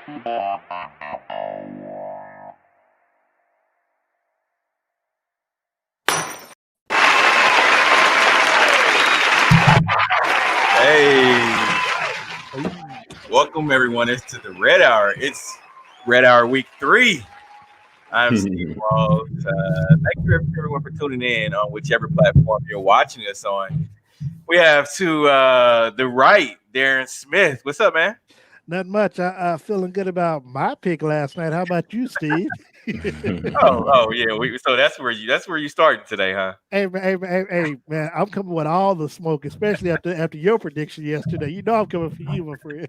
Hey, welcome everyone. It's to the Red Hour. It's Red Hour Week 3. I'm Steve Walls. Thank you everyone for tuning in on whichever platform you're watching us on. We have to the right, Darren Smith. What's up, man? Not much. I feeling good about my pick last night. How about you, Steve? Oh yeah. So that's where you started today, huh? Hey, man! I'm coming with all the smoke, especially after your prediction yesterday. You know I'm coming for you, my friend.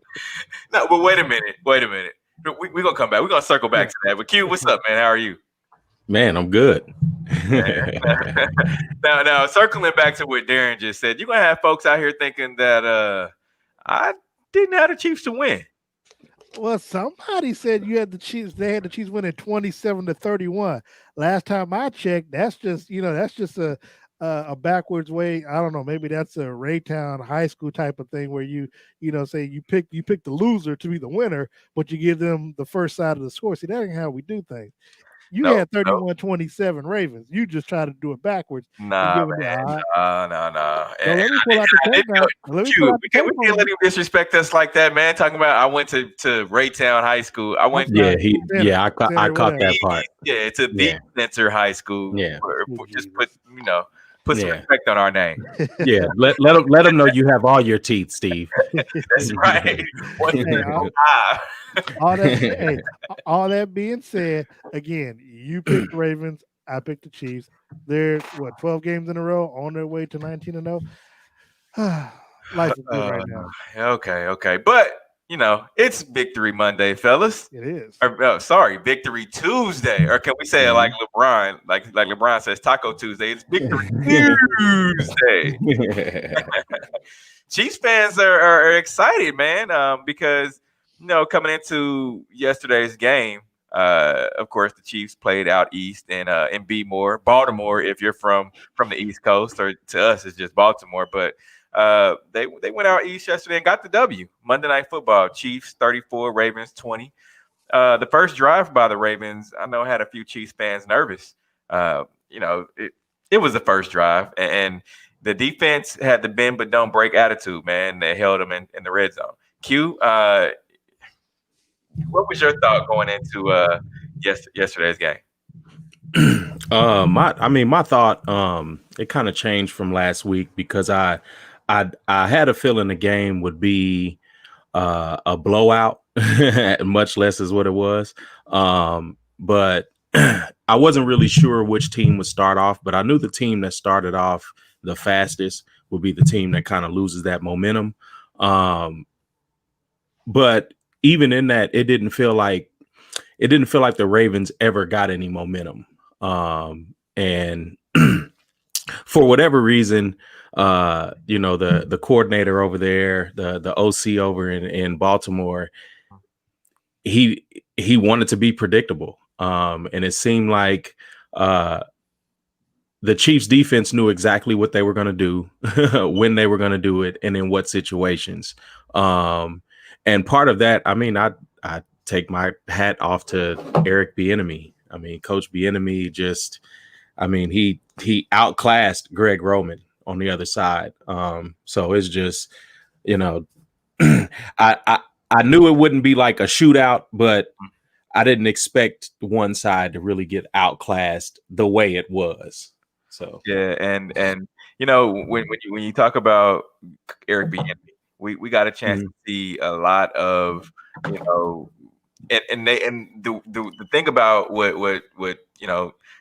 No, but wait a minute. Wait a minute. We're gonna come back. We're gonna circle back to that. But Q, what's up, man? How are you? Man, I'm good. Now, circling back to what Darren just said, you're gonna have folks out here thinking that I didn't have the Chiefs to win. Well, somebody said you had the Chiefs. They had the Chiefs winning 27-31. Last time I checked, that's just a backwards way. I don't know. Maybe that's a Raytown High School type of thing where say you pick the loser to be the winner, but you give them the first side of the score. See, that ain't how we do things. You No, had 31-27 Ravens. You just try to do it backwards and nah, give it the man, odd. no. So let me pull out the tape now. Let me pull Q, out the tape we can't on let you. him disrespect us like that, man. Talking about I went to Raytown High School. I I'm went Yeah, sorry. I caught Whatever. that part. yeah to the Yeah, Center High School. yeah, Oh, Just Jesus. put some yeah, respect on our name. yeah. Let them know you have all your teeth, Steve. That's right. One Hey, five. all that hey, all that being said, again, you picked the Ravens, I picked the Chiefs. They're 12 games in a row on their way to 19-0. Life is good Uh, right now. okay. But it's Victory Monday, fellas. It is. Or, sorry, Victory Tuesday. Or can we say it like LeBron? Like LeBron says, Taco Tuesday. It's Victory Tuesday. Chiefs fans are excited, man, because coming into yesterday's game, of course the Chiefs played out east in Baltimore. If you're from the East Coast, or to us it's just Baltimore, but they went out east yesterday and got the W. Monday Night Football, Chiefs 34, Ravens 20. The first drive by the Ravens, I know, had a few Chiefs fans nervous. It was the first drive, and the defense had the bend but don't break attitude, man. They held them in the red zone. Q, what was your thought going into yesterday's game? My thought, it kind of changed from last week because I had a feeling the game would be a blowout, much less is what it was. But I wasn't really sure which team would start off, but I knew the team that started off the fastest would be the team that kind of loses that momentum. But even in that, it didn't feel like the Ravens ever got any momentum. And for whatever reason, the coordinator over there, the OC over in Baltimore, he wanted to be predictable. And it seemed like the Chiefs defense knew exactly what they were going to do, when they were going to do it, and in what situations. And part of that, I take my hat off to Eric Bieniemy. Coach Bieniemy he outclassed Greg Roman on the other side. So it's just, you know, I knew it wouldn't be like a shootout, but I didn't expect one side to really get outclassed the way it was. So Yeah, and when you talk about Eric Bieniemy, we got a chance to see a lot of you know the thing about what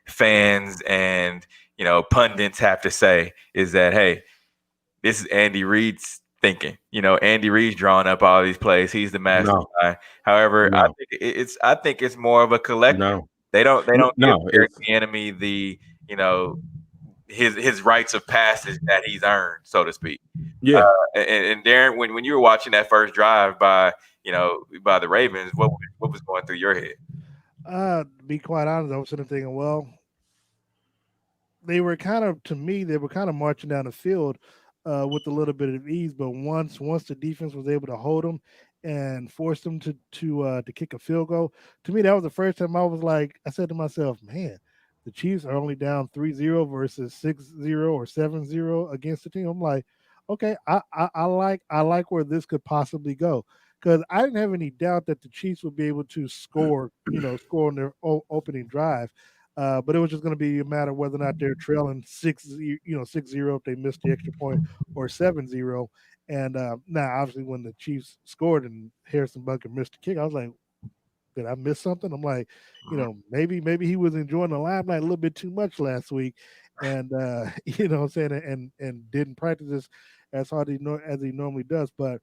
fans and pundits have to say is that, hey, this is Andy Reid's thinking. Andy Reid's drawing up all these plays. He's the master no, guy. However, no, I think it's more of a collective. no, They don't give no. Eric It's Bieniemy the his rites of passage that he's earned, so to speak. yeah. And Darren, when you were watching that first drive by the Ravens, what was going through your head? To be quite honest, I was sitting there thinking, well, they were kind of marching down the field with a little bit of ease, but once the defense was able to hold them and forced them to kick a field goal. To me, that was the first time I was like, I said to myself, man, the Chiefs are only down 3-0 versus 6-0 or 7-0 against the team. I'm like, okay, I like where this could possibly go because I didn't have any doubt that the Chiefs would be able to score, score on their opening drive. But it was just going to be a matter of whether or not they're trailing 6-0 if they missed the extra point, or 7-0. And now, obviously, when the Chiefs scored and Harrison Butker missed the kick, I was like, did I miss something? I'm like, maybe he was enjoying the limelight a little bit too much last week, and what I'm saying, and didn't practice as hard as he normally does. But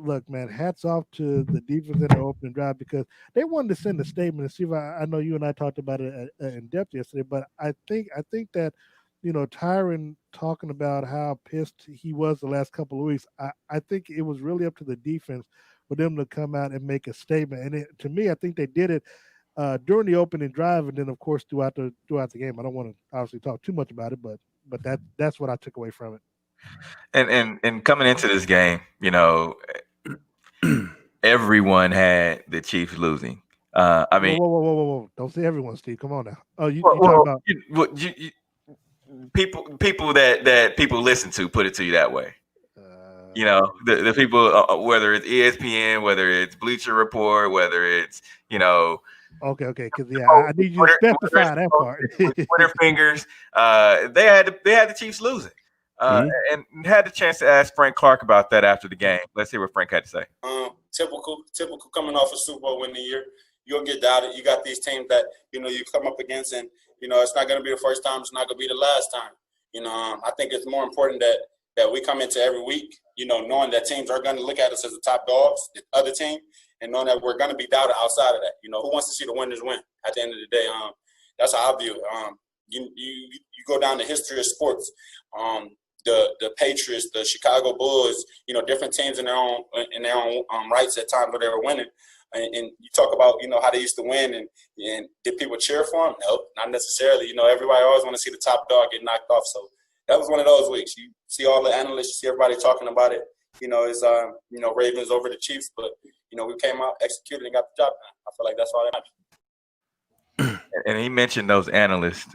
look, man, hats off to the defense in the opening drive because they wanted to send a statement. And see if I know you and I talked about it in depth yesterday, but I think that Tyron talking about how pissed he was the last couple of weeks. I think it was really up to the defense for them to come out and make a statement. And to me, I think they did it during the opening drive, and then of course throughout the game. I don't want to obviously talk too much about it, but that's what I took away from it. And coming into this game, everyone had the Chiefs losing. I mean, Whoa! Don't say everyone, Steve. Come on now. Oh, you well, talking about? People that people listen to put it to you that way. The people, whether it's ESPN, whether it's Bleacher Report, whether it's Okay, because I need you to specify that part. Twitter fingers, they had the Chiefs losing, and had the chance to ask Frank Clark about that after the game. Let's hear what Frank had to say. Typical coming off a Super Bowl winning year. You'll get doubted. You got these teams that you come up against, and it's not going to be the first time. It's not going to be the last time. I think it's more important that we come into every week, knowing that teams are going to look at us as the top dogs, the other team, and knowing that we're going to be doubted outside of that. Who wants to see the winners win at the end of the day? That's how I view it. You go down the history of sports. The Patriots, the Chicago Bulls, different teams in their own rights at times where they were winning. And you talk about, how they used to win and did people cheer for them? No, not necessarily. Everybody always want to see the top dog get knocked off. So that was one of those weeks. You see all the analysts, you see everybody talking about it. It's Ravens over the Chiefs, but we came out, executed, and got the job done. I feel like that's all that matters. And he mentioned those analysts.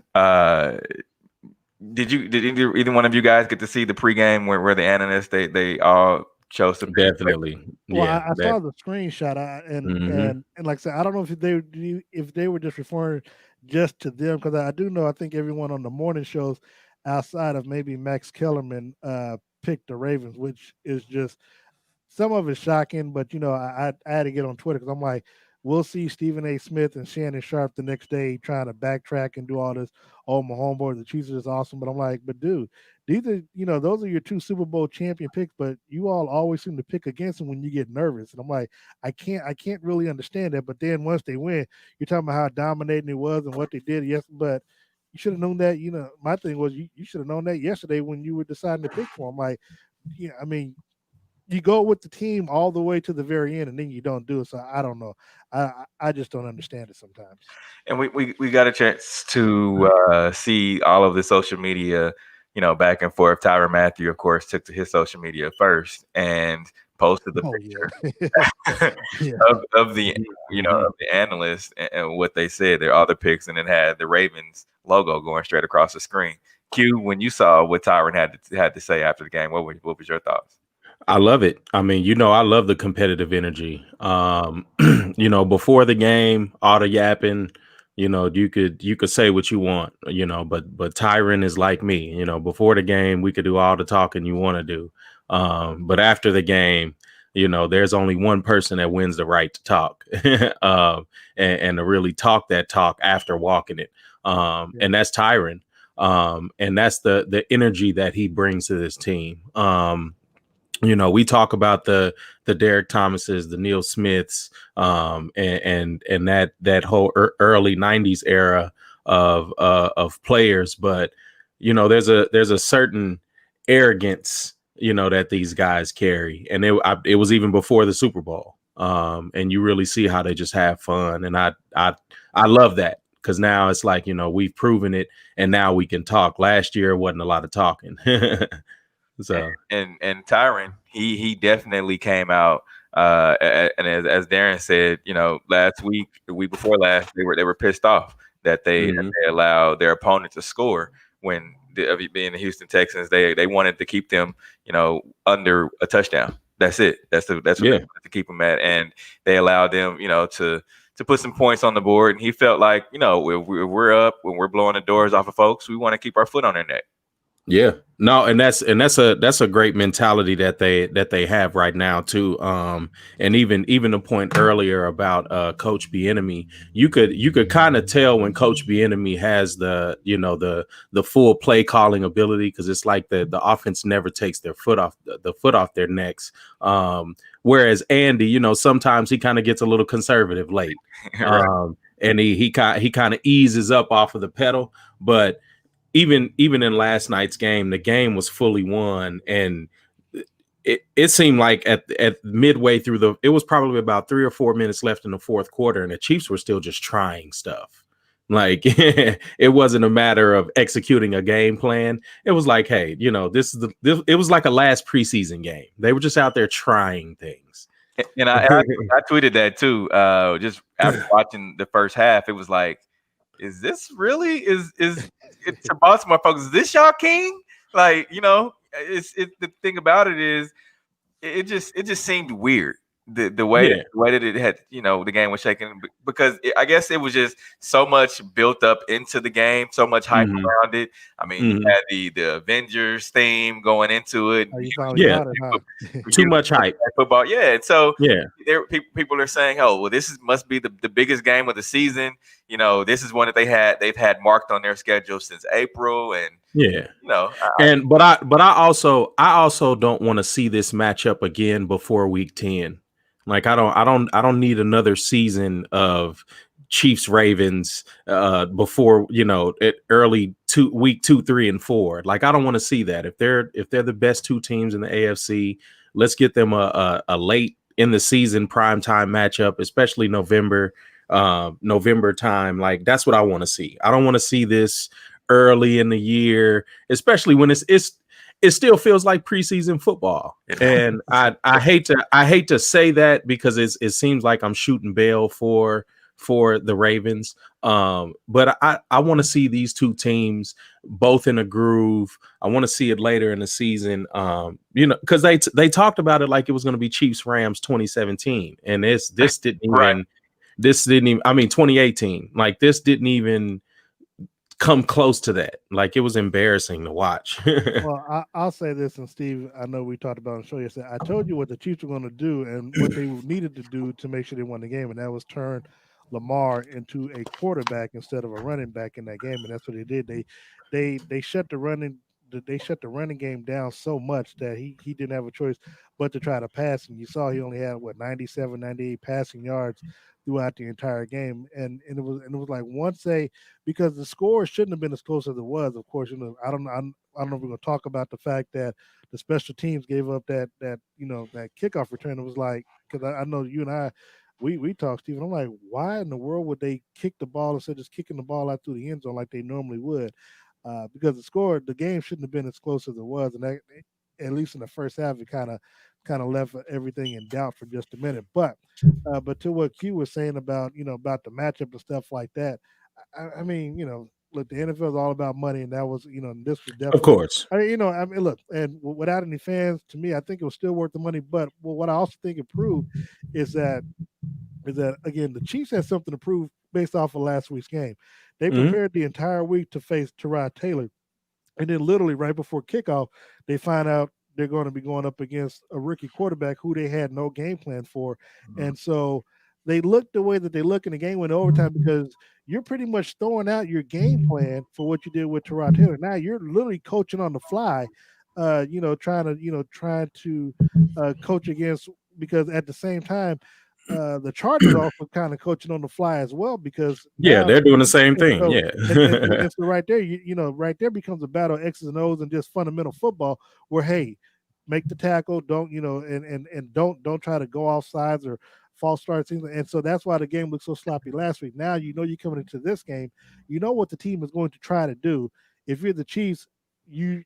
Did either one of you guys get to see the pregame where the analysts they all chose to definitely? Well, I saw the screenshot, and like I said, I don't know if they were just referring just to them because I do know I think everyone on the morning shows outside of maybe Max Kellerman picked the Ravens, which is just some of it's shocking. But I had to get on Twitter because I'm like, we'll see Stephen A. Smith and Shannon Sharp the next day trying to backtrack and do all this. Oh, my homeboy, the Chiefs is awesome. But I'm like, but dude, these are, those are your two Super Bowl champion picks, but you all always seem to pick against them when you get nervous. And I'm like, I can't really understand that. But then once they win, you're talking about how dominating it was and what they did. Yes, but you should have known that. My thing was you should have known that yesterday when you were deciding to pick for them. Like, I mean, you go with the team all the way to the very end, and then you don't do it. So I don't know. I just don't understand it sometimes. And we got a chance to see all of the social media, back and forth. Tyrann Mathieu, of course, took to his social media first and posted the picture of the of the analysts and what they said, their other picks, and it had the Ravens logo going straight across the screen. Q, when you saw what Tyrann had to say after the game, what was your thoughts? I love it. I mean, I love the competitive energy. Before the game, all the yapping, you could say what you want, but Tyrann is like me, before the game, we could do all the talking you want to do. But after the game, there's only one person that wins the right to talk and to really talk that talk after walking it. And that's Tyrann. And that's the energy that he brings to this team. We talk about the Derek Thomases, the Neil Smiths, and that whole early '90s era of players, but there's a certain arrogance that these guys carry, and it was even before the Super Bowl, and you really see how they just have fun, and I love that because now it's like we've proven it, and now we can talk. Last year wasn't a lot of talking. So and Tyrann, he definitely came out And as Darren said, last week, the week before last, they were pissed off that they allowed their opponent to score when being the Houston Texans, they wanted to keep them, under a touchdown. That's it. That's what they wanted to keep them at, and they allowed them, to put some points on the board. And he felt like, if we're up, when we're blowing the doors off of folks, we want to keep our foot on their neck. Yeah, no, and that's a great mentality that they have right now too. And even the point earlier about Coach Bieniemy, you could kind of tell when Coach Bieniemy has the full play calling ability, because it's like the offense never takes their foot off their necks. Whereas Andy, sometimes he kind of gets a little conservative late, Right. and he kind of eases up off of the pedal, but even in last night's game, the game was fully won, and it seemed like at midway through it was probably about 3 or 4 minutes left in the fourth quarter, and the Chiefs were still just trying stuff. Like it wasn't a matter of executing a game plan. It was like, hey, it was like a last preseason game. They were just out there trying things. And I tweeted that too. Just after watching the first half, it was like, is this really is to Baltimore folks? Is this y'all king? Like, it's the thing about it is it just seemed weird the way that it had, the game was shaking, because I guess it was just so much built up into the game, so much hype around it. I mean, you had the Avengers theme going into it. Too much hype. Football, and so people are saying, oh, well, must be the biggest game of the season. This is one that they've had marked on their schedule since April, and but I also don't want to see this matchup again before week 10. Like I don't need another season of Chiefs Ravens before early week 2, 3, and 4. Like I don't want to see that. If they're the best two teams in the AFC, let's get them a late in the season primetime matchup, especially November time. Like that's what I want to see. I don't want to see this early in the year, especially when it still feels like preseason football. And I hate to say that, because it seems like I'm shooting bail for the Ravens. But I want to see these two teams both in a groove. I want to see it later in the season. Because they talked about it like it was going to be Chiefs Rams 2017, and this didn't even I mean 2018. Like this didn't even come close to that. Like it was embarrassing to watch. Well, I'll say this, and Steve, I know we talked about on the show yesterday. I told you what the Chiefs were going to do and what they needed to do to make sure they won the game, and that was turn Lamar into a quarterback instead of a running back in that game, and that's what they did. They shut the running game down so much that he didn't have a choice but to try to pass, and you saw he only had 97, 98 passing yards throughout the entire game, and it was like because the score shouldn't have been as close as it was. Of course, I don't know if we're going to talk about the fact that the special teams gave up that kickoff return. It was like, because I know you and I, we talked, Stephen. I'm like, why in the world would they kick the ball instead of just kicking the ball out through the end zone like they normally would? Because the game shouldn't have been as close as it was, and that, at least in the first half, it kind of left everything in doubt for just a minute. But to what Q was saying about about the matchup and stuff like that, I mean, look, the NFL is all about money, and that was this was definitely, of course. I mean, look, and without any fans, to me, I think it was still worth the money. But what I also think it proved is that again, the Chiefs had something to prove based off of last week's game. They prepared the entire week to face Tyrod Taylor, and then literally right before kickoff, they find out they're going to be going up against a rookie quarterback who they had no game plan for. And so they looked the way that they look, and the game went overtime because you're pretty much throwing out your game plan for what you did with Tyrod Taylor. Now you're literally coaching on the fly, trying to coach against, because at the same time, the Chargers also kind of coaching on the fly as well, because they're doing the same thing. So, yeah, and so right there, right there becomes a battle of X's and O's and just fundamental football. Where hey, make the tackle, don't and don't try to go off sides or false starts. And so that's why the game looked so sloppy last week. Now you're coming into this game, you know what the team is going to try to do. If you're the Chiefs, you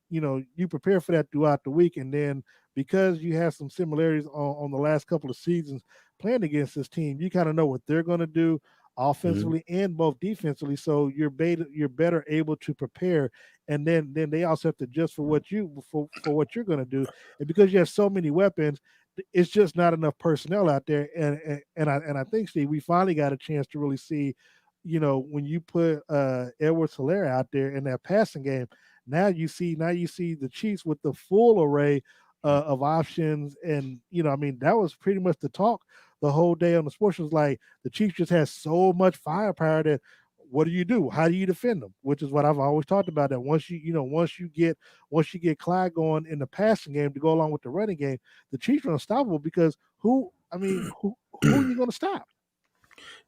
prepare for that throughout the week, and then because you have some similarities on the last couple of seasons playing against this team, you kind of know what they're going to do Mhm. offensively and both defensively. So you're better able to prepare, and then they also have to adjust for what you're going to do, and because you have so many weapons, it's just not enough personnel out there. And I think, Steve, we finally got a chance to really see, when you put Edwards Hilaire out there in that passing game, now you see the Chiefs with the full array of options. And I mean, that was pretty much the talk the whole day on the sports, was like the Chiefs just has so much firepower that what do you do? How do you defend them? Which is what I've always talked about. That once you get Clyde going in the passing game to go along with the running game, the Chiefs are unstoppable, because who are you going to stop?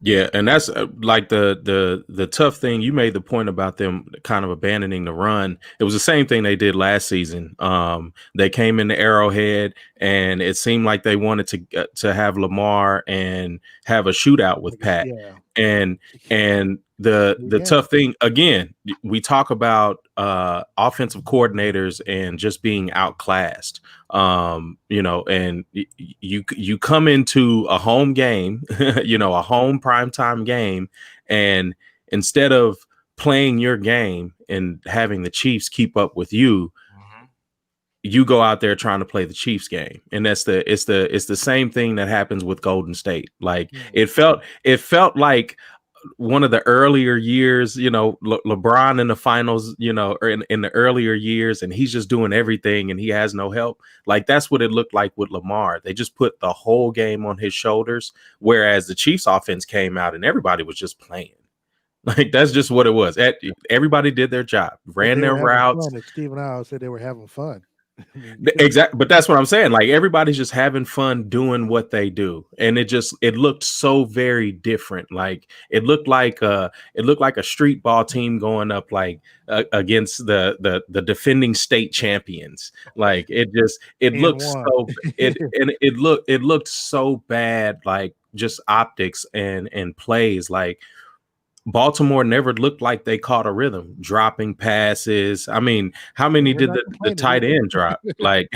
Yeah, and that's like the tough thing. You made the point about them kind of abandoning the run. It was the same thing they did last season. They came in the Arrowhead, and it seemed like they wanted to have Lamar and have a shootout with Pat. Yeah. And the tough thing, again, we talk about offensive coordinators and just being outclassed. And you come into a home game, a home primetime game, and instead of playing your game and having the Chiefs keep up with you, you go out there trying to play the Chiefs game. And it's the same thing that happens with Golden State. Like it felt like one of the earlier years, LeBron in the finals, or in the earlier years, and he's just doing everything and he has no help. Like that's what it looked like with Lamar. They just put the whole game on his shoulders, whereas the Chiefs offense came out and everybody was just playing. Like that's just what it was. Everybody did their job, ran their routes. Steve and I said they were having fun. Exactly, but that's what I'm saying. Like everybody's just having fun doing what they do, and it looked so very different. Like it looked like a street ball team going up against the defending state champions. Like it looked so it looked so bad. Like just optics and plays. Like Baltimore never looked like they caught a rhythm, dropping passes. I mean, how many did the tight end drop? Like,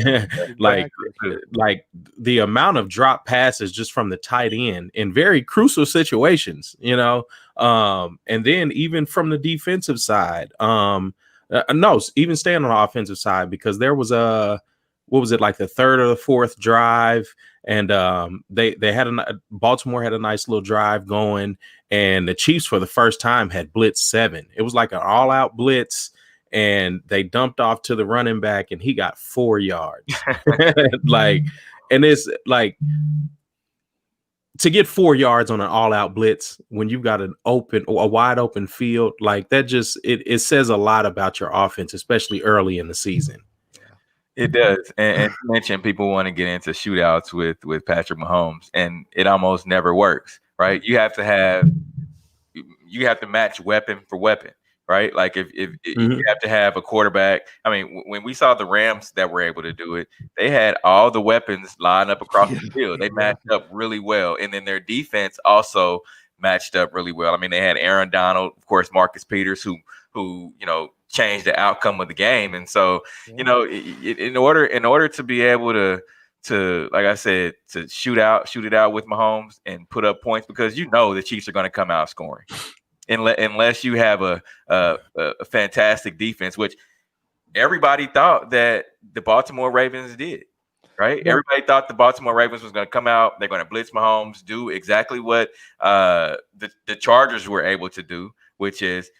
like the amount of drop passes just from the tight end in very crucial situations, and then even from the defensive side, no, even staying on the offensive side, because there was what was it, like the third or the fourth drive, and they had Baltimore had a nice little drive going, and the Chiefs for the first time had blitz 7. It was like an all-out blitz, and they dumped off to the running back, and he got 4 yards. And it's like to get 4 yards on an all-out blitz when you've got a wide open field, like that just it says a lot about your offense, especially early in the season. It does, and you mentioned people want to get into shootouts with Patrick Mahomes, and it almost never works, right? You have to match weapon for weapon, right? Like if you have to have a quarterback. I mean, when we saw the Rams that were able to do it, they had all the weapons lined up across the field. They matched up really well, and then their defense also matched up really well. I mean, they had Aaron Donald, of course, Marcus Peters, who changed the outcome of the game. And so, in order to be able to like I said, to shoot it out with Mahomes and put up points, because the Chiefs are going to come out scoring, unless you have a fantastic defense, which everybody thought that the Baltimore Ravens did. Right? Yeah. Everybody thought the Baltimore Ravens was going to come out. They're going to blitz Mahomes, do exactly what the Chargers were able to do, which is,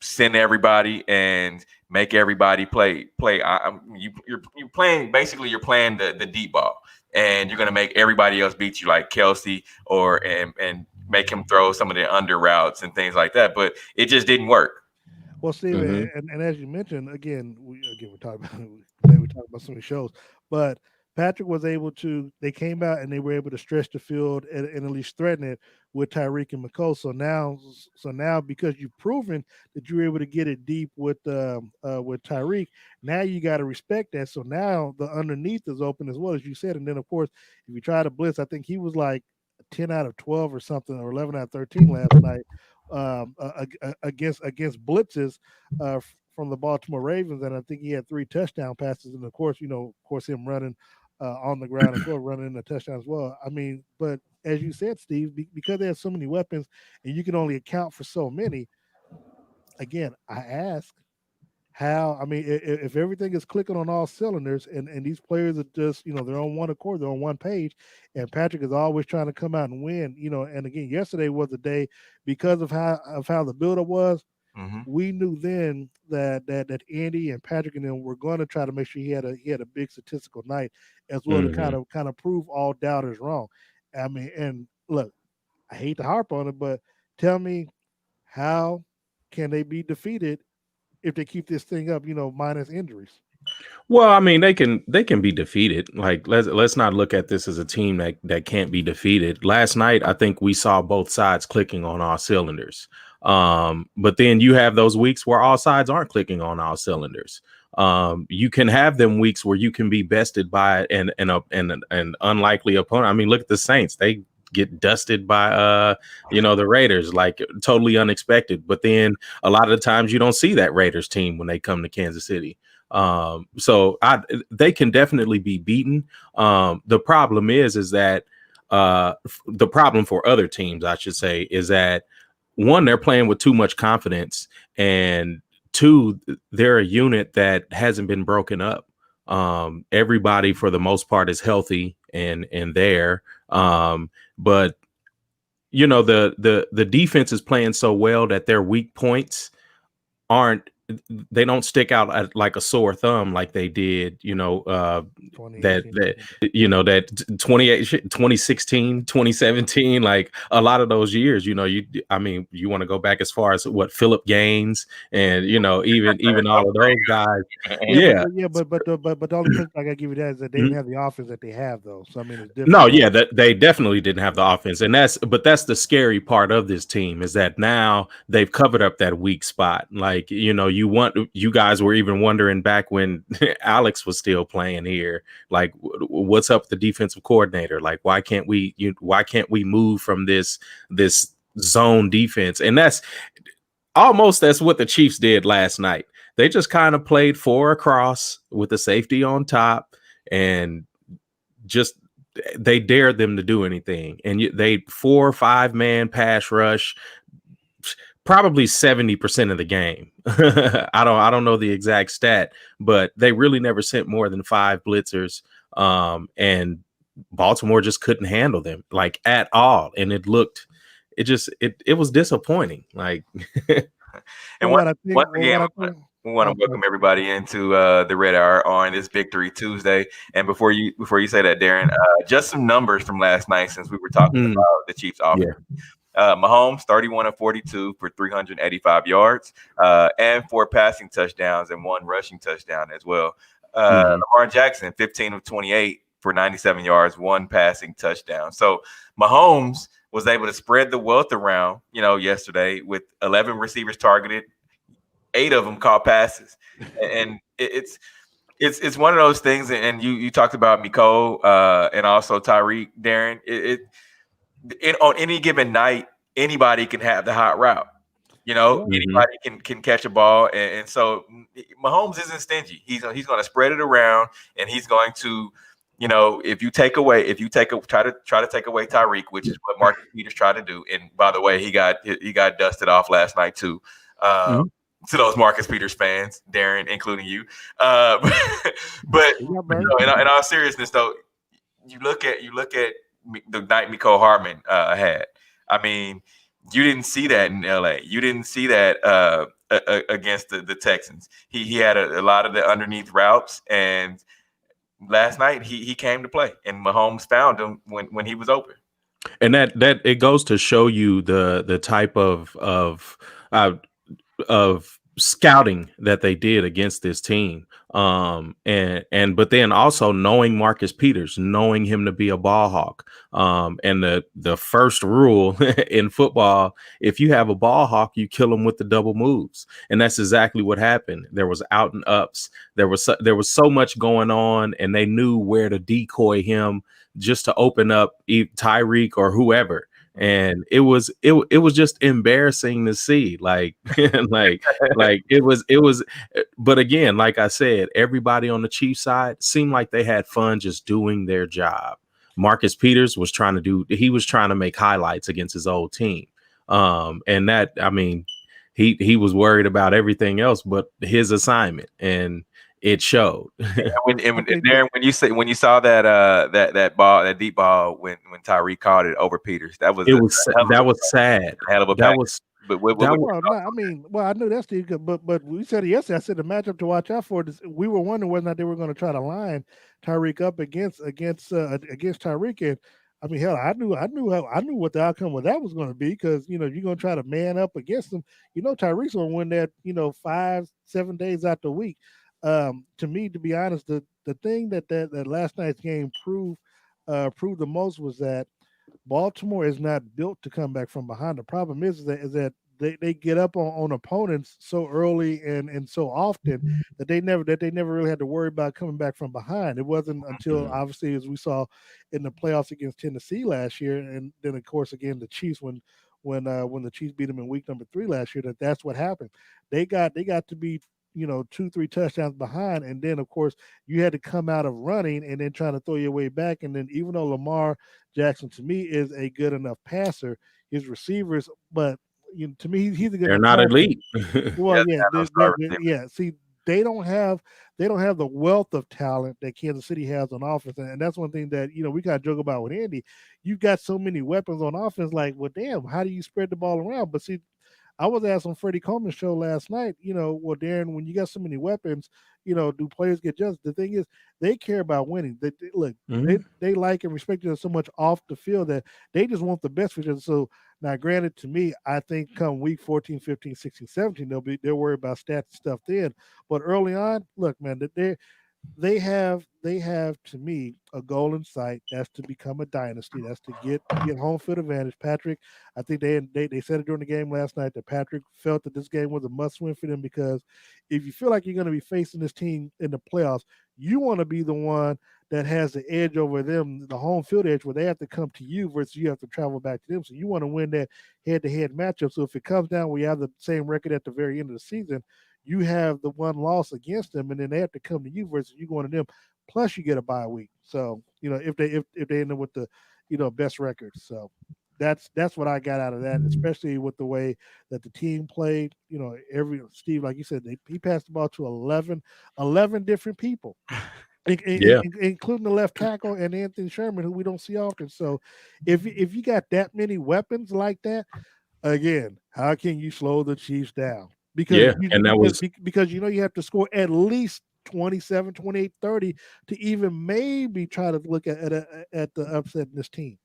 send everybody and make everybody play. You're playing the deep ball, and you're going to make everybody else beat you, like Kelsey and make him throw some of the under routes and things like that. But it just didn't work. Well, Steve, and as you mentioned, again, we talk about so many shows, but Patrick was able to. They came out and they were able to stretch the field and at least threaten it with Tyreek and McCole. So now, because you've proven that you're able to get it deep with Tyreek, now you got to respect that. So now the underneath is open as well, as you said. And then of course, if you try to blitz, I think he was like 10 out of 12 or something, or 11 out of 13 last night against blitzes from the Baltimore Ravens, and I think he had 3 touchdown passes, and of course, him running on the ground as well, running a touchdown as well. I mean, but as you said, Steve, because they have so many weapons, and you can only account for so many. Again, I ask how. I mean, if everything is clicking on all cylinders, and these players are just they're on one accord, they're on one page, and Patrick is always trying to come out and win. And again, yesterday was a day because of how the buildup was. Mm-hmm. We knew then that Andy and Patrick and them were going to try to make sure he had a big statistical night as well to kind of prove all doubters wrong. I mean, and look, I hate to harp on it, but tell me, how can they be defeated if they keep this thing up? Minus injuries. Well, I mean, they can be defeated. Like, let's not look at this as a team that can't be defeated. Last night, I think we saw both sides clicking on all cylinders. But then you have those weeks where all sides aren't clicking on all cylinders. You can have them weeks where you can be bested by an unlikely opponent. I mean, look at the Saints. They get dusted by the Raiders, like totally unexpected. But then a lot of the times you don't see that Raiders team when they come to Kansas City. So they can definitely be beaten. The problem is that the problem for other teams, I should say, is that one, they're playing with too much confidence, and two, they're a unit that hasn't been broken up. Everybody for the most part is healthy and there. But the defense is playing so well that their weak points they don't stick out like a sore thumb like they did, that 2016, 2017, like a lot of those years, you want to go back as far as what Phillip Gaines and, even all of those guys. But the only thing I gotta give you that is that they didn't have the offense that they have though. So I mean, it's different. No, yeah, that they definitely didn't have the offense, and that's the scary part of this team is that now they've covered up that weak spot. Like, you guys were even wondering back when Alex was still playing here, like, what's up with the defensive coordinator? Like, why can't we move from this zone defense? And that's what the Chiefs did last night. They just kind of played 4 across with the safety on top, and just they dared them to do anything. And they 4 or 5 man pass rush probably 70% of the game. I don't know the exact stat, but they really never sent more than 5 blitzers. And Baltimore just couldn't handle them like at all. And it was disappointing. Like, and once again, we want to welcome everybody into the Red Hour on this Victory Tuesday. And before you say that, Darren, just some numbers from last night since we were talking about the Chiefs offense. Yeah. Mahomes 31 of 42 for 385 yards and 4 passing touchdowns and 1 rushing touchdown as well. Lamar Jackson 15 of 28 for 97 yards, 1 passing touchdown. So Mahomes was able to spread the wealth around, yesterday with 11 receivers targeted, 8 of them caught passes, and it's one of those things. And you talked about Miko and also Tyreek, Darren. On any given night, anybody can have the hot route. Anybody can catch a ball, and so Mahomes isn't stingy. He's going to spread it around, and he's going to, if you try to take away Tyreek, which is what Marcus Peters tried to do. And by the way, he got dusted off last night too. To those Marcus Peters fans, Darren, including you. But in all seriousness, though, you look at the night Mecole Hardman had. I mean, you didn't see that in LA. You didn't see that against the Texans. He had a lot of the underneath routes, and last night he came to play, and Mahomes found him when he was open. And that it goes to show you the type of scouting that they did against this team. But then also knowing Marcus Peters, knowing him to be a ball hawk. And the first rule in football, if you have a ball hawk, you kill him with the double moves. And that's exactly what happened. There was out and ups. There was so much going on, and they knew where to decoy him just to open up Tyreek or whoever. and it was just embarrassing to see. Like, like it was. But again, like I said, everybody on the Chiefs side seemed like they had fun just doing their job. Marcus Peters was trying to make highlights against his old team. And that, I mean, he was worried about everything else but his assignment, and it showed. Darren, when you saw that ball, that deep ball, when Tyreek caught it over Peters, that was sad. hell of a That package. was But I knew that's the but we said it yesterday. I said the matchup to watch out for. We were wondering whether or not they were going to try to line Tyreek up against Tyreek, and I mean, hell, I knew what the outcome of that was going to be, because you're going to try to man up against them. Tyreek's going to win that 5-7 days out the week. To me, to be honest, the thing that last night's game proved the most was that Baltimore is not built to come back from behind. The problem is that they get up on opponents so early and so often that they never really had to worry about coming back from behind. It wasn't until, obviously, as we saw in the playoffs against Tennessee last year, and then of course again the Chiefs when the Chiefs beat them in week number 3 last year, that's what happened. They got to be 2-3 touchdowns behind, and then of course you had to come out of running and then trying to throw your way back. And then even though Lamar Jackson to me is a good enough passer, his receivers, but to me he's a good. They're not elite. Well, yeah. See, they don't have the wealth of talent that Kansas City has on offense, and that's one thing that we got to joke about with Andy. You've got so many weapons on offense. Like, well, damn, how do you spread the ball around? But see, I was asked on Freddie Coleman's show last night, well, Darren, when you got so many weapons, do players get just? The thing is, they care about winning. They like and respect you so much off the field that they just want the best for you. So now, granted, to me, I think come week 14, 15, 16, 17, they'll worry about stats and stuff then. But early on, look, man, they have to me a goal in sight. That's to become a dynasty. That's to get home field advantage. Patrick, I think they said it during the game last night that Patrick felt that this game was a must win for them, because if you feel like you're going to be facing this team in the playoffs, you want to be the one that has the edge over them, the home field edge, where they have to come to you versus you have to travel back to them. So you want to win that head-to-head matchup. So if it comes down where you have the same record at the very end of the season, you have the one loss against them, and then they have to come to you versus you going to them. Plus, you get a bye week. So if they end up with the best records. So that's what I got out of that, especially with the way that the team played. Steve, like you said, he passed the ball to 11 different people. Including the left tackle and Anthony Sherman, who we don't see often. So if you got that many weapons like that, again, how can you slow the Chiefs down? Because you have to score at least 27, 28, 30 to even maybe try to look at the upset in this team.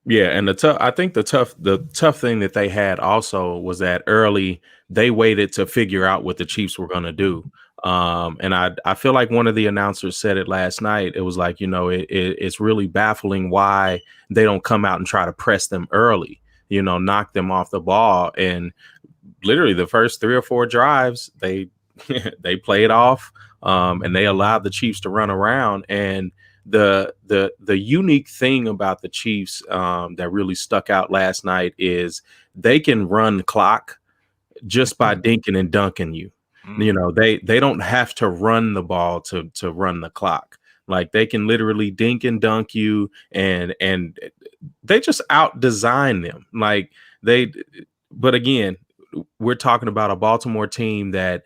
Yeah, and I think the tough thing that they had also was that early they waited to figure out what the Chiefs were going to do. And I feel like one of the announcers said it last night. It was like, it's really baffling why they don't come out and try to press them early, knock them off the ball. And literally the first 3 or 4 drives, they played off, and they allowed the Chiefs to run around. And the unique thing about the Chiefs that really stuck out last night is they can run the clock just by dinking and dunking you. They don't have to run the ball to run the clock. Like, they can literally dink and dunk you, and they just out design them. But again, we're talking about a Baltimore team that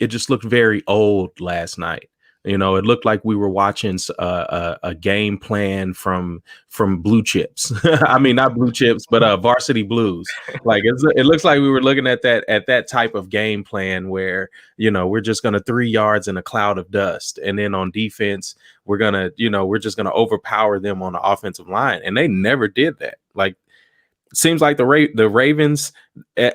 it just looked very old last night. It looked like we were watching a game plan from Blue Chips. I mean, not Blue Chips, but Varsity Blues. Like, it looks like we were looking at that type of game plan where we're just going to 3 yards in a cloud of dust, and then on defense we're just gonna overpower them on the offensive line, and they never did that. Like, seems like the Ravens,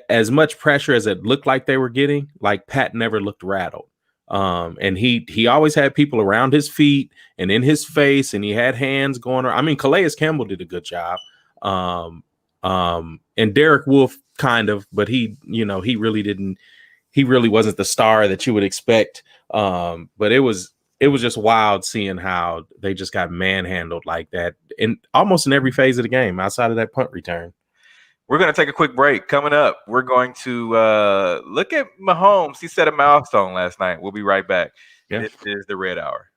as much pressure as it looked like they were getting, like, Pat never looked rattled. And he always had people around his feet and in his face, and he had hands going around. I mean, Calais Campbell did a good job. And Derek Wolfe kind of, but he really wasn't the star that you would expect. But it was just wild seeing how they just got manhandled like that almost in every phase of the game outside of that punt return. We're going to take a quick break. Coming up, we're going to look at Mahomes. He set a milestone last night. We'll be right back. Yeah. This is the Red Hour.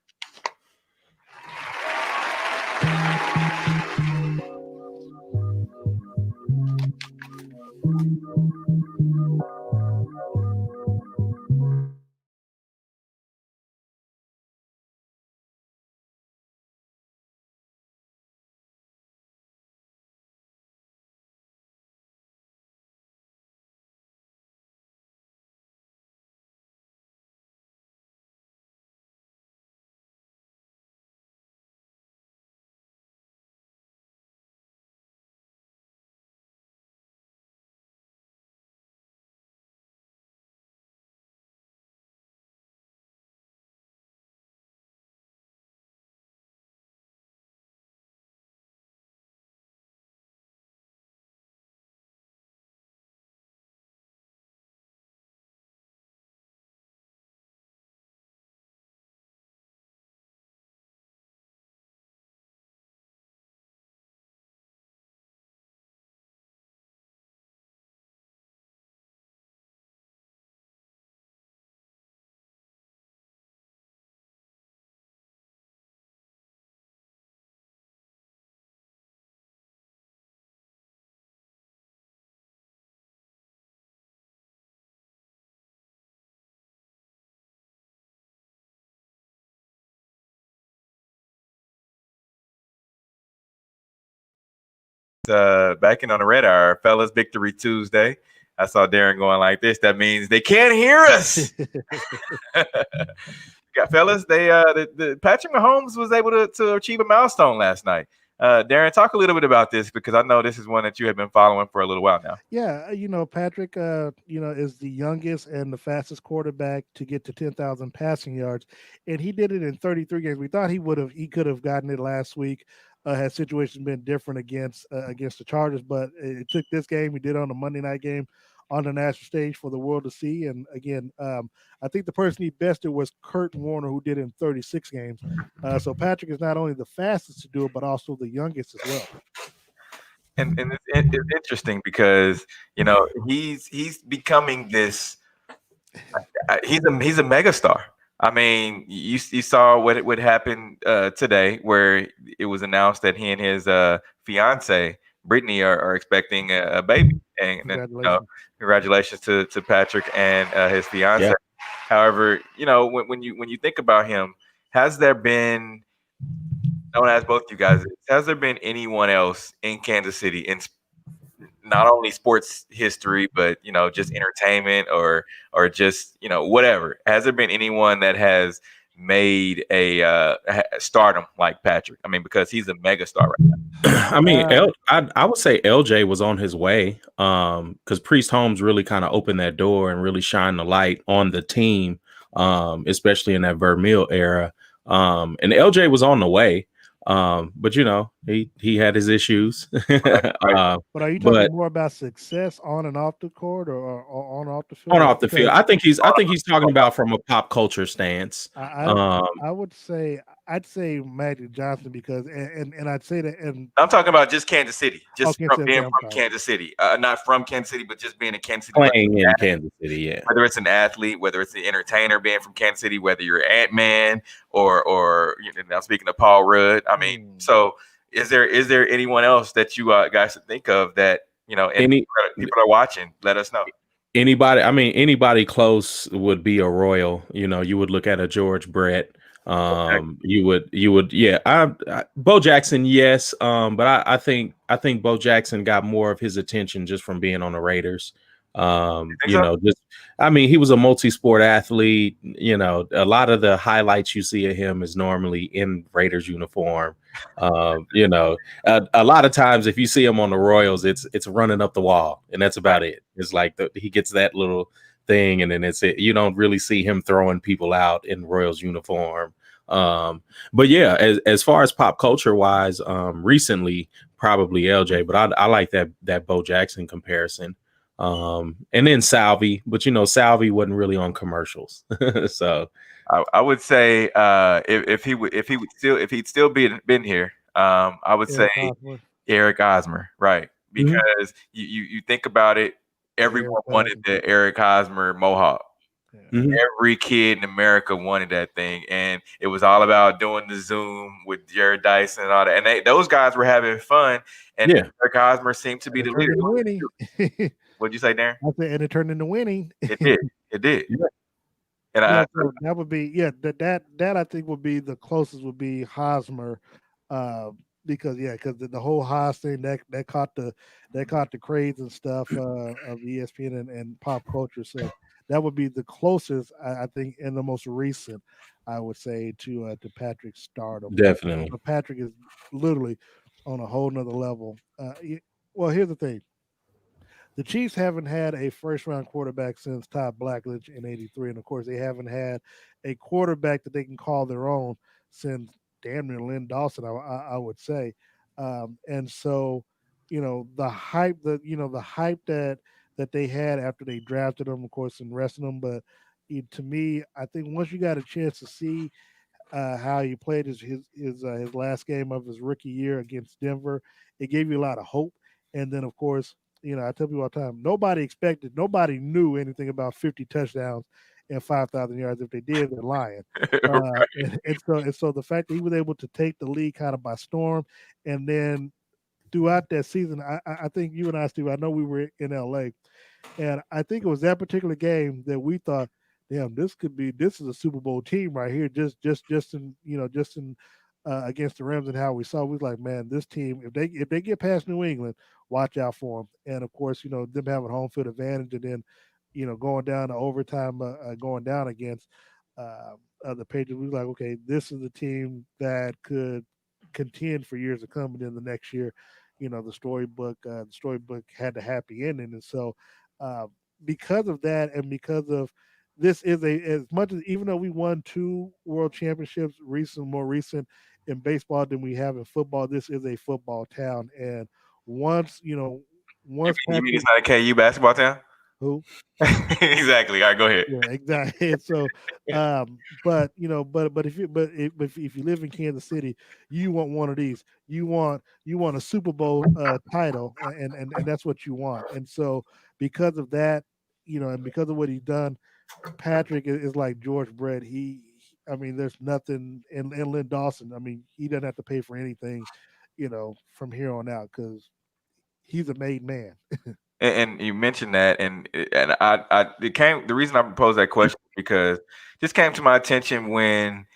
Back in on the Red Hour, fellas. Victory Tuesday. I saw Darren going like this. That means they can't hear us. Fellas, the Patrick Mahomes was able to achieve a milestone last night. Darren, talk a little bit about this because I know this is one that you have been following for a little while now. Yeah, Patrick, is the youngest and the fastest quarterback to get to 10,000 passing yards, and he did it in 33 games. We thought he could have gotten it last week. Had situations been different against the Chargers, but it took this game. He did it on a Monday night game on the national stage for the world to see. And again, I think the person he bested was Kurt Warner, who did it in 36 games. So Patrick is not only the fastest to do it, but also the youngest as well. And it's interesting because he's becoming this. He's a megastar. I mean, you saw what happened today, where it was announced that he and his fiance Brittany are expecting a baby, and congratulations to Patrick and his fiance. Yeah. However, when you think about him, has there been? I want to ask both you guys: has there been anyone else in Kansas City in not only sports history, but just entertainment or just whatever? Has there been anyone that has made a stardom like Patrick? I mean, because he's a megastar right now. I mean, I would say LJ was on his way because Priest Holmes really kind of opened that door and really shined the light on the team, especially in that Vermeil era. And LJ was on the way. But he had his issues. But are you talking more about success on and off the court or on and off the field? On off the field. I think he's talking about from a pop culture stance. I'd say Magic Johnson because and I'd say that, and I'm talking about just Kansas City, just being from Kansas City, not from Kansas City, but just being in Kansas City, playing in Kansas City. Yeah, whether it's an athlete, whether it's the entertainer being from Kansas City, whether you're Ant-Man or I'm speaking of Paul Rudd. I mean, so is there anyone else that you guys think of that and people are watching? Let us know. Anybody close would be a Royal. You would look at a George Brett. You would, yeah. Bo Jackson, yes. But I think Bo Jackson got more of his attention just from being on the Raiders. He was a multi-sport athlete. A lot of the highlights you see of him is normally in Raiders uniform. A lot of times if you see him on the Royals, it's running up the wall, and that's about it. It's like he gets that little thing, and then it's it. You don't really see him throwing people out in Royals uniform. But yeah, as far as pop culture wise, recently probably LJ, but I like that Bo Jackson comparison. And then Salvi, but Salvi wasn't really on commercials. So I would say if he'd still been here, I would say Eric Osmer, right? because you think about it, everyone wanted the Eric Hosmer Mohawk. Every kid in America wanted that thing, and it was all about doing the Zoom with Jared Dyson and all that. And those guys were having fun, and Eric Hosmer seemed to be the leader. Winning. What'd you say, Darren? I said, and it turned into winning. It did. It did. And so that would be that I think would be the closest would be Hosmer, because the whole Haas thing that caught the craze and stuff of ESPN and pop culture. So that would be the closest I think, and the most recent, I would say, to Patrick's stardom. Definitely, but Patrick is literally on a whole nother level. Well, here's the thing. The Chiefs haven't had a first-round quarterback since Todd Blackledge in '83, and of course, they haven't had a quarterback that they can call their own since damn near Lynn Dawson, I would say. And so, the hype that they had after they drafted him, of course, and resting him. But to me, I think once you got a chance to see how he played his last game of his rookie year against Denver, it gave you a lot of hope. And then, of course, I tell people all the time, nobody knew anything about 50 touchdowns and 5,000 yards. If they did, they're lying. And so the fact that he was able to take the league kind of by storm, and then throughout that season, I think you and I, Steve, I know we were in LA, and I think it was that particular game that we thought, damn, this is a Super Bowl team right here. Just in against the Rams, and how we saw, we was like, man, this team, if they get past New England, watch out for them. And of course, them having home field advantage, and then going down to overtime, going down against the Patriots, we was like, okay, this is a team that could contend for years to come. And then the next year, the storybook had the happy ending. And so because of that, and because of this is as much as, even though we won 2 world championships more recent in baseball than we have in football, this is a football town. And once you mean it's not a KU basketball town? Who? Exactly. All right, go ahead. Yeah, exactly. And so, but if you live in Kansas City, you want one of these. You want a Super Bowl title, and that's what you want. And so, because of that, and because of what he's done, Patrick is like George Brett. There's nothing, and Lynn Dawson. He doesn't have to pay for anything, from here on out, because he's a made man. And you mentioned that, and the reason I proposed that question because this came to my attention when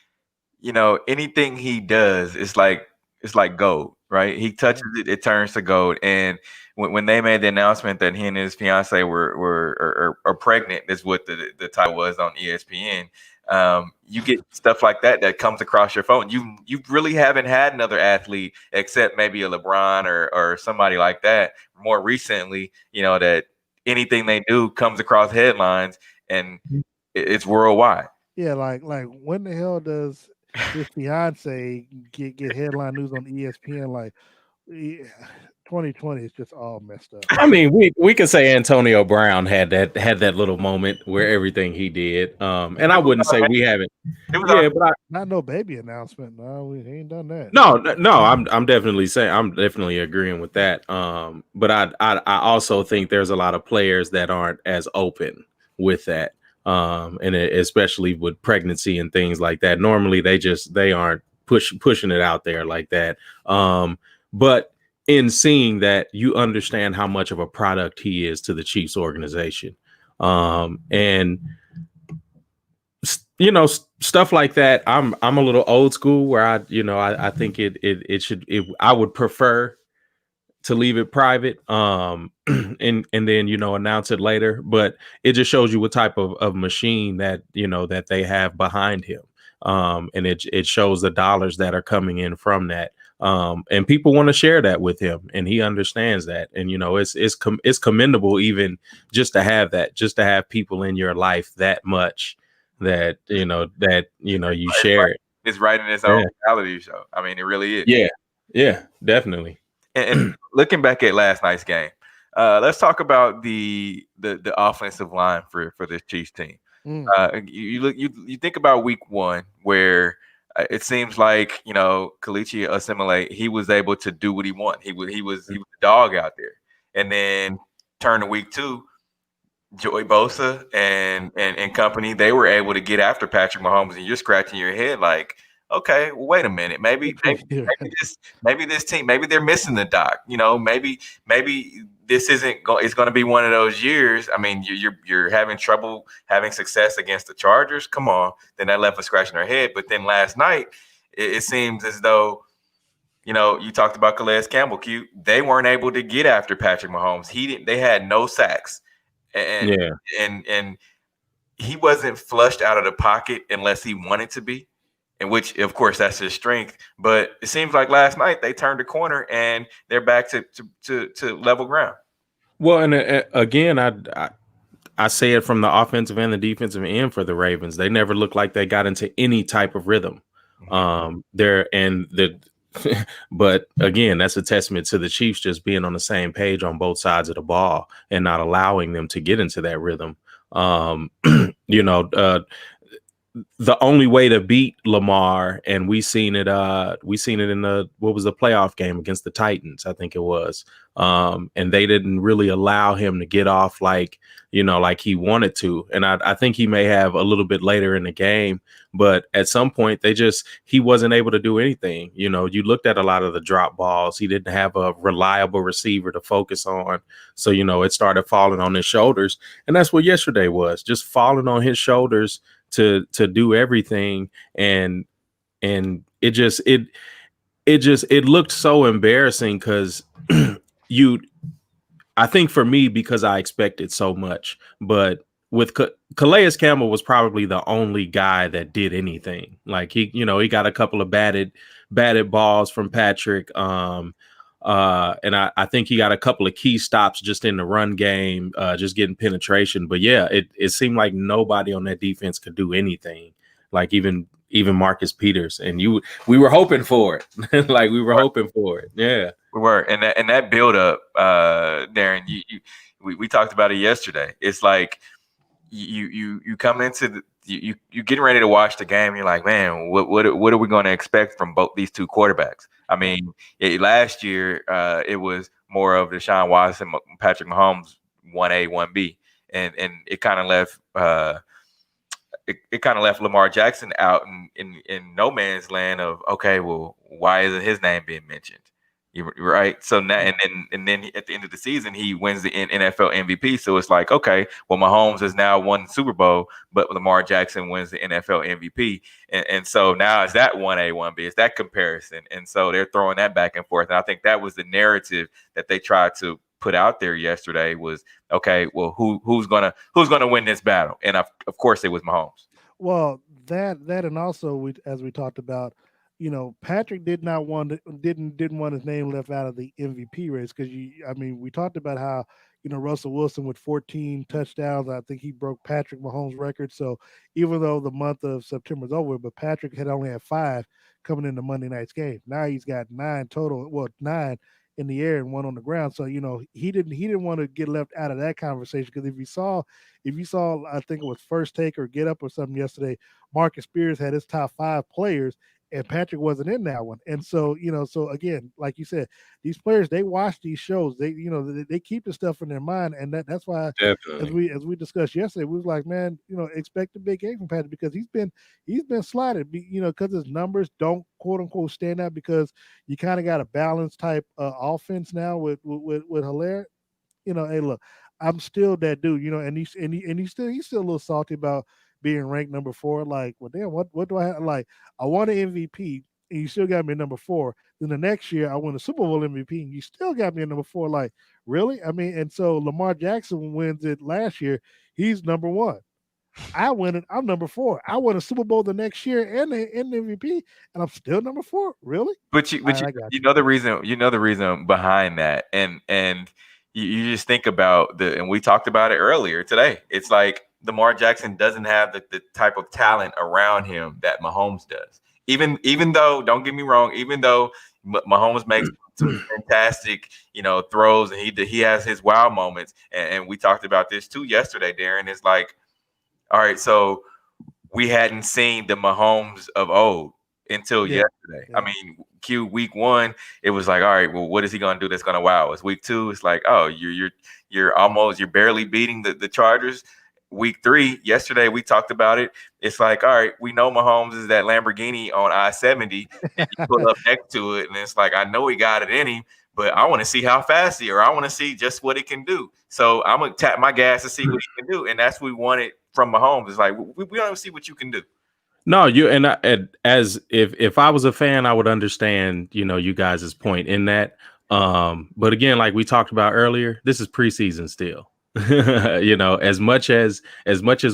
anything he does, it's like gold, right? He touches it, it turns to gold. And when they made the announcement that he and his fiance were pregnant, is what the title was on ESPN. You get stuff like that comes across your phone. You really haven't had another athlete except maybe a LeBron or somebody like that more recently, that anything they do comes across headlines and it's worldwide. Yeah, like when the hell does his fiance get headline news on ESPN? Like 2020 is just all messed up. We could say Antonio Brown had that little moment where everything he did. And I wouldn't say we haven't. Not no baby announcement. No, we ain't done that. No. I'm definitely agreeing with that. But I also think there's a lot of players that aren't as open with that. And especially with pregnancy and things like that. Normally they aren't pushing it out there like that. But in seeing that, you understand how much of a product he is to the Chiefs organization. And stuff like that. I'm a little old school where I think I would prefer to leave it private, and then announce it later. But it just shows you what type of machine that that they have behind him, and it shows the dollars that are coming in from that, and people want to share that with him, and he understands that. And it's commendable even just to have that, just to have people in your life that much that you share it. It's right in its own reality show. It really is. Yeah, definitely. And looking back at last night's game, let's talk about the offensive line for this Chiefs team. You think about week 1 where it seems like Kalichi Assimilate, he was able to do what he wanted. He was the dog out there. and then turn to week 2. Joey Bosa and company, they were able to get after Patrick Mahomes, and you're scratching your head like, okay, well, wait a minute, maybe this team, maybe they're missing the doc. Maybe this isn't it's going to be one of those years. I mean, you're having trouble having success against the Chargers. Come on, then that left us scratching our head. But then last night, it seems as though, you talked about Calais Campbell, Q. They weren't able to get after Patrick Mahomes. They had no sacks. And he wasn't flushed out of the pocket unless he wanted to be, in which, of course, that's his strength. But it seems like last night they turned the corner and they're back to level ground. Well, and again, I say it from the offensive and the defensive end for the Ravens. They never looked like they got into any type of rhythm. But again, that's a testament to the Chiefs just being on the same page on both sides of the ball and not allowing them to get into that rhythm. The only way to beat Lamar, and we seen it in the playoff game against the Titans, I think it was. And they didn't really allow him to get off like he wanted to. And I think he may have a little bit later in the game, but at some point he wasn't able to do anything. You looked at a lot of the drop balls. He didn't have a reliable receiver to focus on. So, it started falling on his shoulders. And that's what yesterday was, just falling on his shoulders to do everything. And it looked so embarrassing because I think for me, because I expected so much, but with Calais Campbell was probably the only guy that did anything. Like he got a couple of batted balls from Patrick. And I think he got a couple of key stops just in the run game, just getting penetration. But yeah, it seemed like nobody on that defense could do anything. Like even Marcus Peters, and we were hoping for it. Like we were hoping for it. Yeah, we were. And that build up, Darren, we talked about it yesterday. It's like you come into you getting ready to watch the game. You're like, man, what are we going to expect from both these two quarterbacks? I mean, last year it was more of Deshaun Watson, Patrick Mahomes, 1A, 1B, and it kind of left it kind of left Lamar Jackson out in no man's land of, okay, well, why isn't his name being mentioned? You're right. So now and then at the end of the season, he wins the NFL MVP. So it's like, okay, well, Mahomes has now won the Super Bowl, but Lamar Jackson wins the NFL MVP. And so now it's that 1A, 1B. It's that comparison. And so they're throwing that back and forth. And I think that was the narrative that they tried to put out there yesterday was, okay, well, who's gonna win this battle? And of course it was Mahomes. Well, that and also as we talked about, Patrick didn't want his name left out of the MVP race because we talked about how Russell Wilson with 14 touchdowns, I think he broke Patrick Mahomes' record. So even though the month of September is over, but Patrick had only had 5 coming into Monday night's game. Now he's got 9 total. Well, 9 in the air and 1 on the ground. So he didn't want to get left out of that conversation because if you saw, I think it was First Take or Get Up or something yesterday, Marcus Spears had his top 5 players. And Patrick wasn't in that one. And so, so again, like you said, these players, they watch these shows. They, they keep the stuff in their mind. And that's why, as we discussed yesterday, we was like, man, expect a big game from Patrick because he's been slighted, because his numbers don't quote unquote stand out because you kind of got a balanced type offense now with Hilaire. Hey, look, I'm still that dude, and he's still a little salty about being ranked number 4. Like, well, damn, what do I have? Like, I won an MVP and you still got me at number 4. Then the next year I win a Super Bowl MVP and you still got me at number 4. Like, really? I mean, and so Lamar Jackson wins it last year. He's number 1. I win it. I'm number 4. I won a Super Bowl the next year and the MVP, and I'm still number 4. Really? But you know the reason behind that, and you just think about and we talked about it earlier today. It's like Lamar Jackson doesn't have the type of talent around him that Mahomes does. Even though, don't get me wrong, even though Mahomes makes some fantastic, throws and he has his wow moments, and we talked about this too yesterday, Darren. It's like, all right, so we hadn't seen the Mahomes of old until yesterday. Yeah. I mean, Q week 1, it was like, all right, well, what is he gonna do that's gonna wow us? Week 2, it's like, oh, you're barely beating the Chargers. Week 3, yesterday we talked about it. It's like, all right, we know Mahomes is that Lamborghini on I-70, and you pull up next to it, and it's like, I know he got it in him, but I want to see how fast he, or I want to see just what he can do. So I'm gonna tap my gas to see what he can do, and that's what we wanted from Mahomes. It's like we don't see what you can do. No, and as if I was a fan, I would understand, you guys' point in that. But again, like we talked about earlier, this is preseason still. As much as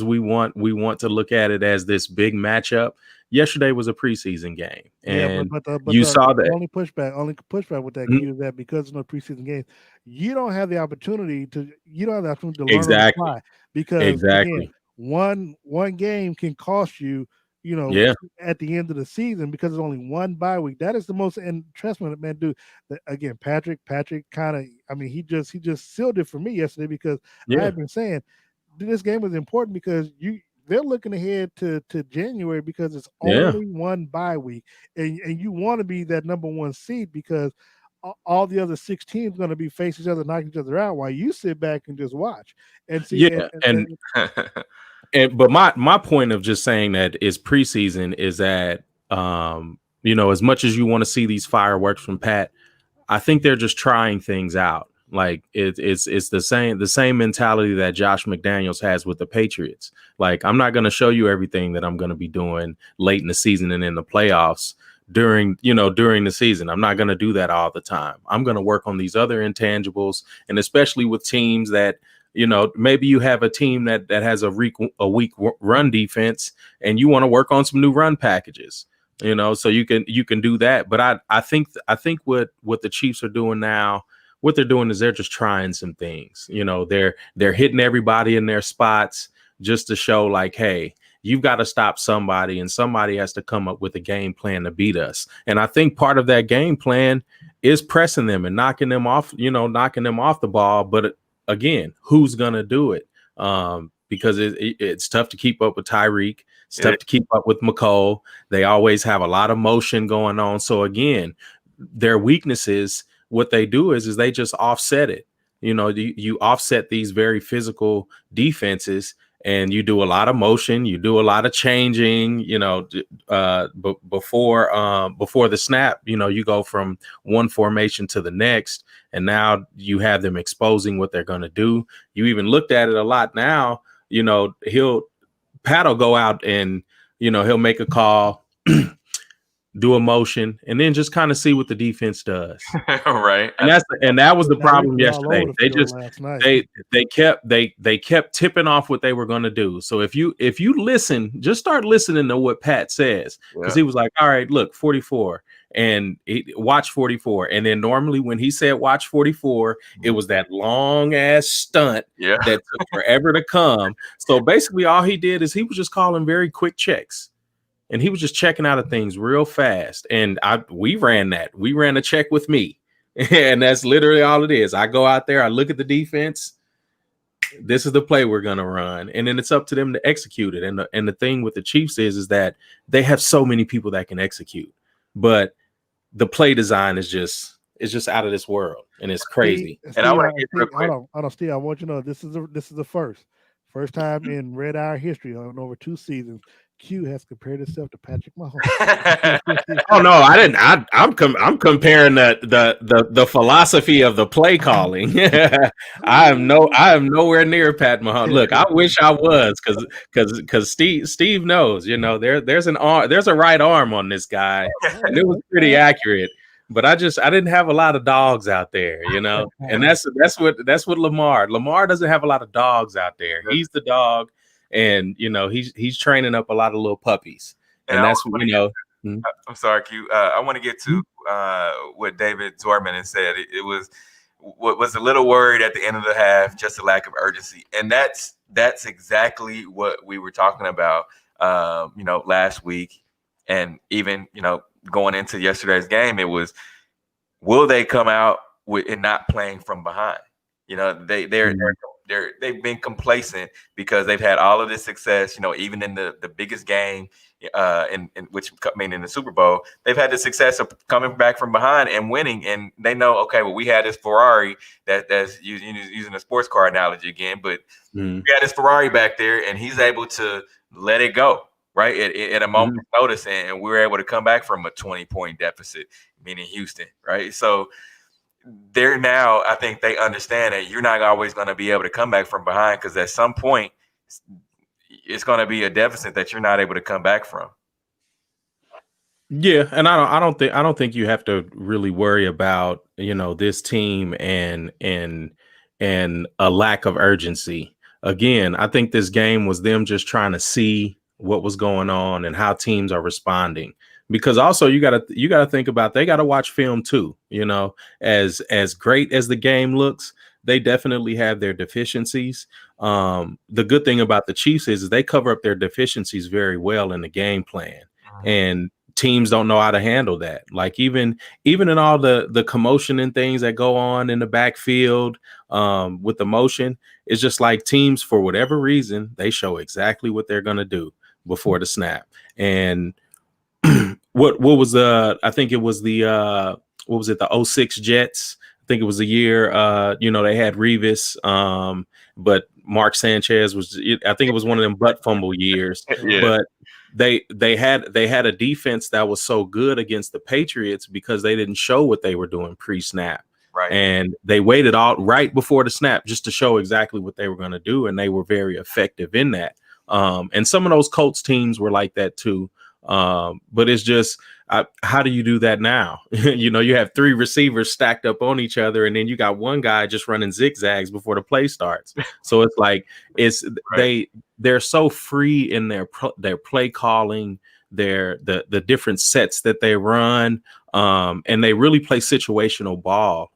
we want to look at it as this big matchup. Yesterday was a preseason game, and but you saw that. Only pushback with that Q is that because it's no preseason game, you don't have the opportunity to learn on the fly, because again, one game can cost you, at the end of the season, because it's only one bye week. That is the most, and trust me, man, dude. Again, Patrick kind of, he just sealed it for me yesterday, because I had been saying this game was important because they're looking ahead to January, because it's only one bye week, and you want to be that number 1 seed, because all the other 6 teams going to be facing each other, knocking each other out, while you sit back and just watch and see. But my point of just saying that is preseason is that as much as you want to see these fireworks from Pat, I think they're just trying things out. Like it's the same mentality that Josh McDaniels has with the Patriots. Like, I'm not going to show you everything that I'm going to be doing late in the season and in the playoffs during the season. I'm not going to do that all the time. I'm going to work on these other intangibles, and especially with teams that, maybe you have a team that has a weak run defense, and you want to work on some new run packages, so you can do that. But I think what the Chiefs are doing now, what they're doing is they're just trying some things. They're hitting everybody in their spots just to show, like, hey, you've got to stop somebody, and somebody has to come up with a game plan to beat us. And I think part of that game plan is pressing them and knocking them off the ball. But again, who's going to do it? Because it's tough to keep up with Tyreek. It's tough to keep up with McCole. They always have a lot of motion going on. So again, their weaknesses, what they do is they just offset it. You offset these very physical defenses, and you do a lot of motion. You do a lot of changing, before the snap, you go from one formation to the next, and now you have them exposing what they're going to do. You even looked at it a lot now. Pat will go out and, he'll make a call, do a motion, and then just kind of see what the defense does. Right. And that was the problem yesterday. They kept tipping off what they were going to do. So if you listen, just start listening to what Pat says, because he was like, all right, look, 44, and watch 44. And then normally when he said watch 44, it was that long ass stunt that took forever to come. So basically all he did is he was just calling very quick checks. And he was just checking out of things real fast. And we ran that. We ran a check with me. And that's literally all it is. I go out there, I look at the defense. This is the play we're going to run. And then it's up to them to execute it. And the thing with the Chiefs is that they have so many people that can execute. But the play design is just out of this world. And it's crazy. Steve, and I want to get real quick. Hold on, Steve. I want you to know this is the first time in Red Hour history on over 2 seasons Q has compared himself to Patrick Mahomes. Oh no, I didn't. I'm comparing the philosophy of the play calling. I am nowhere near Pat Mahomes. Look, I wish I was, because Steve knows. There's a right arm on this guy, and it was pretty accurate. But I didn't have a lot of dogs out there, and that's what Lamar doesn't have a lot of dogs out there. He's the dog. And he's training up a lot of little puppies, and that's what I'm sorry, Q. I want to get to what David Zorman has said. It was a little worried at the end of the half, just a lack of urgency, and that's exactly what we were talking about, last week, and even going into yesterday's game. It was, will they come out and not playing from behind? They're they've been complacent because they've had all of this success. Even in the biggest game, in which in the Super Bowl, they've had the success of coming back from behind and winning. And they know, okay, well, we had this Ferrari that's using a sports car analogy again, but we had this Ferrari back there, and he's able to let it go. Right at a moment's notice, and we were able to come back from a 20-point deficit, meaning Houston. Right, so they're now. I think they understand that you're not always going to be able to come back from behind, because at some point it's going to be a deficit that you're not able to come back from. Yeah, and I don't think you have to really worry about this team and a lack of urgency. Again, I think this game was them just trying to see what was going on and how teams are responding, because also you got to think about, they got to watch film too. As great as the game looks, they definitely have their deficiencies. The good thing about the Chiefs is they cover up their deficiencies very well in the game plan, and teams don't know how to handle that. Like even in all the commotion and things that go on in the backfield with the motion, it's just like teams, for whatever reason, they show exactly what they're going to do before the snap. And what was I think it was the what was it, the 06 Jets? I think it was the year they had Revis, but Mark Sanchez I think it was one of them butt fumble years. Yeah. But they had a defense that was so good against the Patriots because they didn't show what they were doing pre-snap. Right. And they waited out right before the snap just to show exactly what they were going to do, and they were very effective in that. And some of those Colts teams were like that too. But it's just, how do you do that now? You have three receivers stacked up on each other, and then you got one guy just running zigzags before the play starts. So it's like right. They're so free in their play calling, the different sets that they run, and they really play situational ball.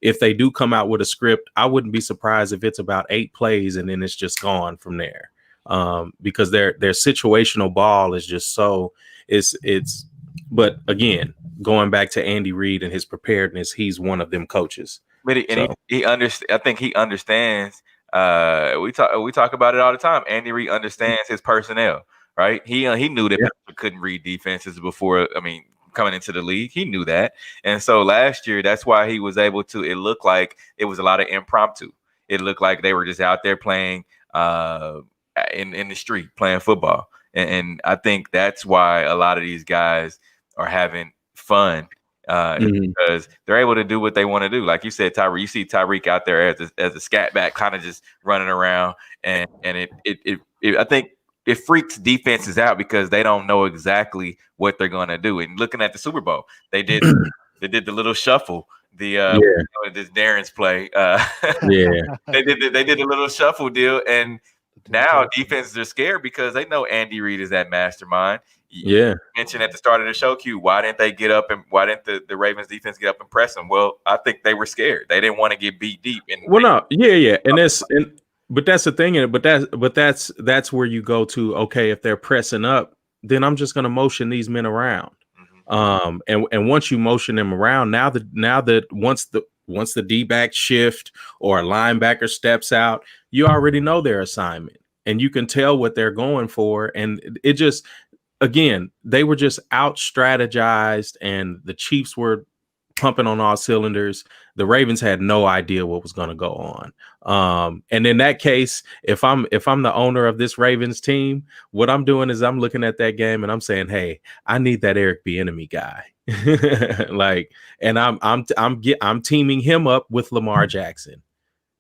If they do come out with a script, I wouldn't be surprised if it's about 8 plays and then it's just gone from there. Because their situational ball is just so it's. But again, going back to Andy Reid and his preparedness, he's one of them coaches. But he understands. I think he understands. We talk about it all the time. Andy Reid understands his personnel, right? He knew that people couldn't read defenses before. Coming into the league, he knew that, and so last year, that's why he was able to. It looked like it was a lot of impromptu. It looked like they were just out there playing in the street, playing football, and I think that's why a lot of these guys are having fun. Because they're able to do what they want to do. Like you said, Tyreek, you see Tyreek out there as a scat back, kind of just running around, and it I think it freaks defenses out because they don't know exactly what they're going to do. And looking at the Super Bowl, they did the little shuffle. This Darren's play. They did a little shuffle deal, and now defenses are scared because they know Andy Reid is that mastermind. You mentioned at the start of the show, Q, why didn't they get up, and why didn't the Ravens defense get up and press them? Well, I think they were scared. They didn't want to get beat deep. And but that's the thing. But that's where you go to. Okay, if they're pressing up, then I'm just going to motion these men around. And once you motion them around, now that once the D-back shift or a linebacker steps out, you already know their assignment, and you can tell what they're going for. And it just, again, they were just out strategized, and the Chiefs were pumping on all cylinders. The Ravens had no idea what was going to go on. And in that case, if I'm the owner of this Ravens team, what I'm doing is I'm looking at that game and I'm saying, hey, I need that Eric Bieniemy guy. And I'm teaming him up with Lamar Jackson.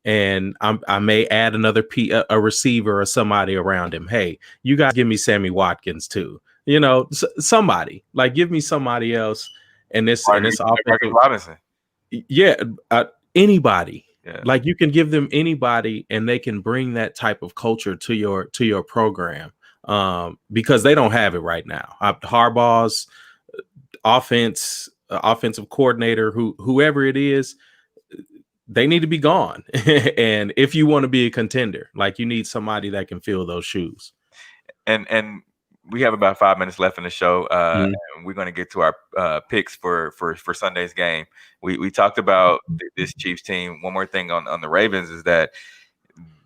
And I may add another a receiver or somebody around him. Hey, you guys give me Sammy Watkins too. Somebody, like, give me somebody else. And this offensive Robinson. Anybody. Yeah. Like, you can give them anybody, and they can bring that type of culture to your program, because they don't have it right now. Harbaugh's offensive coordinator, whoever it is, they need to be gone. And if you want to be a contender, like, you need somebody that can fill those shoes. And we have about 5 minutes left in the show. And we're going to get to our picks for Sunday's game. We talked about this Chiefs team. One more thing on the Ravens is that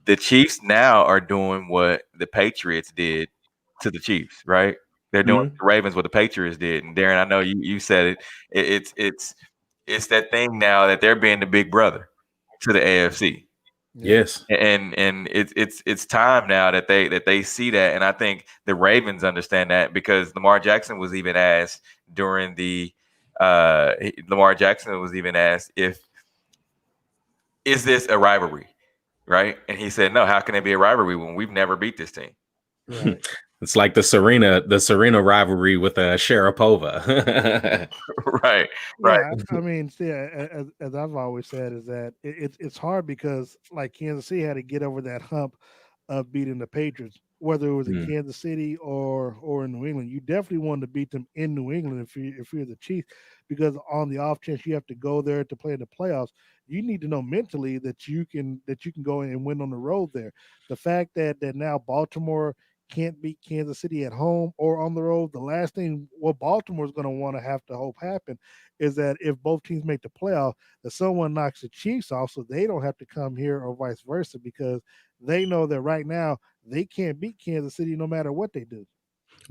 the Chiefs now are doing what the Patriots did to the Chiefs, right? They're doing Mhm. the Ravens what the Patriots did. And Darren, I know you said it. It's that thing now that they're being the big brother to the AFC. Yeah. Yes. And it's time now that they see that, and I think the Ravens understand that because Lamar Jackson was even asked during the Lamar Jackson was even asked if is this a rivalry, right? And he said no. How can it be a rivalry when we've never beat this team? Right. It's like the Serena rivalry with Sharapova. Right, right. Yeah, I mean, see, as I've always said, is that it's hard because like Kansas City had to get over that hump of beating the Patriots, whether it was in Mm. Kansas City or in New England. You definitely wanted to beat them in New England if you're the Chiefs, because on the off chance you have to go there to play in the playoffs, you need to know mentally that you can go and win on the road there. The fact that now Baltimore can't beat Kansas City at home or on the road, the last thing what Baltimore is going to want to have to hope happen is that if both teams make the playoff, that someone knocks the Chiefs off so they don't have to come here or vice versa, because they know that right now they can't beat Kansas City no matter what they do.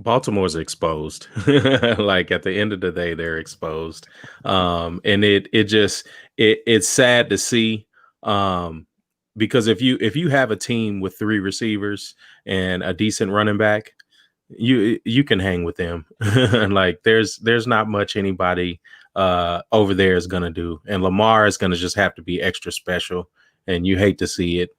Baltimore's exposed. Like at the end of the day, they're exposed. And it's sad to see. Um, because if you have a team with three receivers and a decent running back, you can hang with them. Like there's not much anybody over there is gonna do. And Lamar is gonna just have to be extra special. And you hate to see it.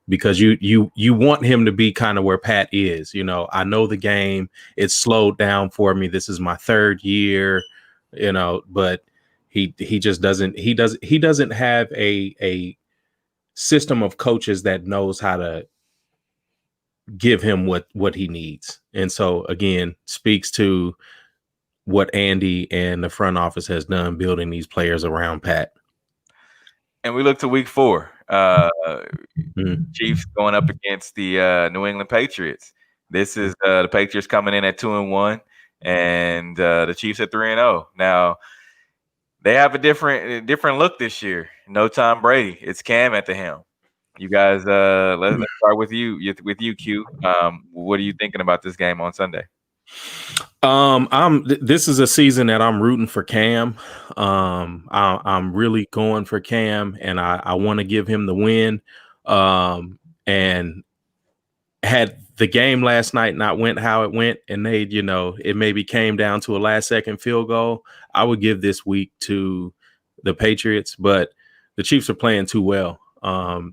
Because you want him to be kind of where Pat is. I know the game. It's slowed down for me. This is my third year, but he just doesn't have a system of coaches that knows how to give him what he needs. And so again, speaks to what Andy and the front office has done building these players around Pat. And we look to week 4. Mm. Chiefs going up against the New England Patriots. This is the Patriots coming in at 2-1, and the Chiefs at 3-0. Now they have a different look this year. No Tom Brady. It's Cam at the helm. You guys, let's start with you, Q. What are you thinking about this game on Sunday? This is a season that I'm rooting for Cam. I'm really going for Cam, and I want to give him the win. And had the game last night not went how it went, and it maybe came down to a last second field goal, I would give this week to the Patriots. But the Chiefs are playing too well.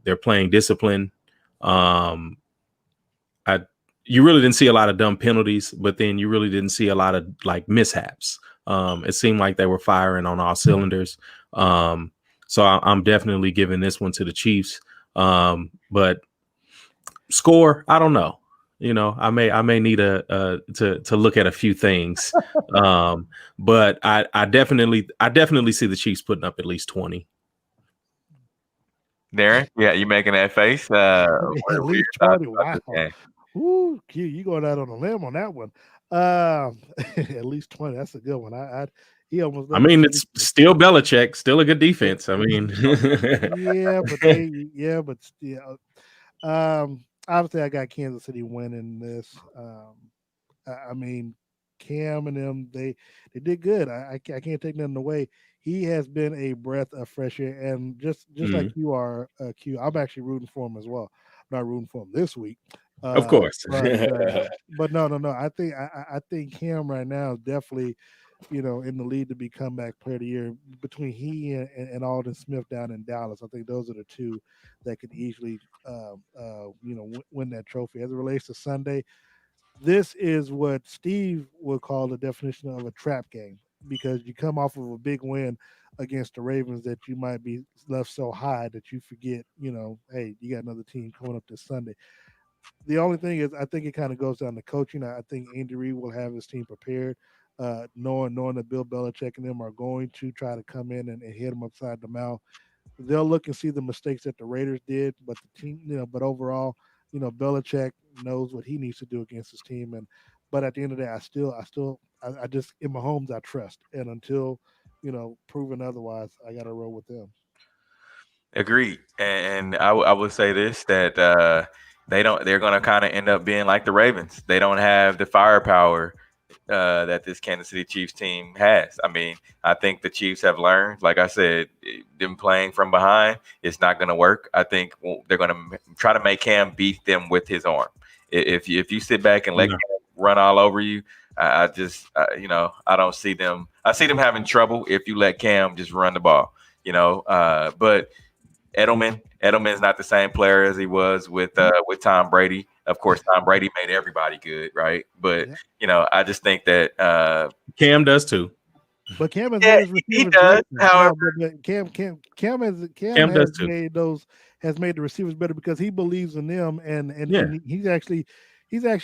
They're playing discipline. Um, I You really didn't see a lot of dumb penalties, but then you really didn't see a lot of like mishaps. It seemed like they were firing on all cylinders. So I'm definitely giving this one to the Chiefs. But score, I don't know. I may need to look at a few things. But I definitely see the Chiefs putting up at least 20. Darren, yeah, you making that face? What At are your least thoughts 20. about Wow. this game? Ooh, Q, you going out on a limb on that one. At least 20. That's a good one. He almost I led the mean, Chiefs. it's still Belichick, still a good defense. I mean, But still, obviously I got Kansas City winning this. I mean, Cam and them, they did good. I can't take nothing away. He has been a breath of fresh air, and just like Mhm. you are, Q, I'm actually rooting for him as well. I'm not rooting for him this week, Of course. but no. I think Cam right now is definitely in the lead to be comeback player of the year between he and Alden Smith down in Dallas. I think those are the two that could easily, win that trophy. As it relates to Sunday, this is what Steve would call the definition of a trap game, because you come off of a big win against the Ravens that you might be left so high that you forget, hey, you got another team coming up this Sunday. The only thing is, I think it kind of goes down to coaching. I think Andy Reid will have his team prepared, knowing that Bill Belichick and them are going to try to come in and hit them upside the mouth. They'll look and see the mistakes that the Raiders did, but the team, but overall, Belichick knows what he needs to do against his team. But at the end of the day, I just in Mahomes I trust, and until proven otherwise, I got to roll with them. Agreed. And I would say this that they're going to kind of end up being like the Ravens. They don't have the firepower that this Kansas City Chiefs team has. I mean, I think the Chiefs have learned, like I said, them playing from behind, it's not going to work. I think they're going to try to make Cam beat them with his arm. If you sit back and let Cam run all over you, I just I don't see them. I see them having trouble if you let Cam just run the ball. But Edelman's not the same player as he was with Tom Brady. Of course, Tom Brady made everybody good, right? But I just think that Cam does too. But Cam has made his receivers. He does. However, but Cam has made the receivers better because he believes in them, and he's actually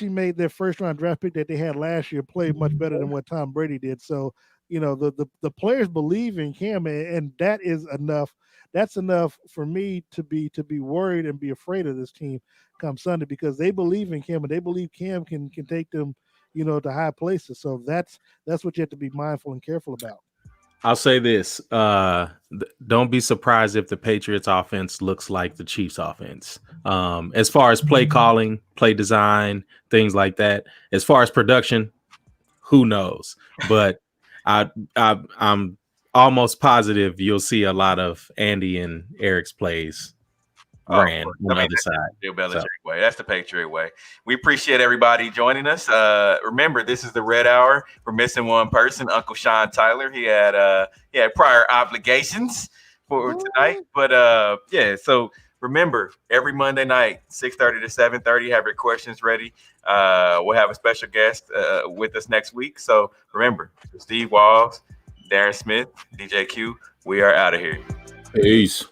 made their first round draft pick that they had last year play much better than what Tom Brady did. So the players believe in Cam, and that is enough. That's enough for me to be worried and be afraid of this team come Sunday because they believe in Cam and they believe Cam can take them, to high places. So that's what you have to be mindful and careful about. I'll say this: don't be surprised if the Patriots offense looks like the Chiefs offense. As far as play calling, play design, things like that. As far as production, who knows? But I'm almost positive you'll see a lot of Andy and Eric's plays ran on the other side. Bill Belichick way. That's the Patriot way. We appreciate everybody joining us. Remember, this is the Red Hour. We're missing one person, Uncle Sean Tyler. He had prior obligations for tonight. But so remember, every Monday night, 6:30 to 7:30, have your questions ready. We'll have a special guest with us next week. So remember, Steve Walls, Darren Smith, DJ Q, we are out of here. Peace.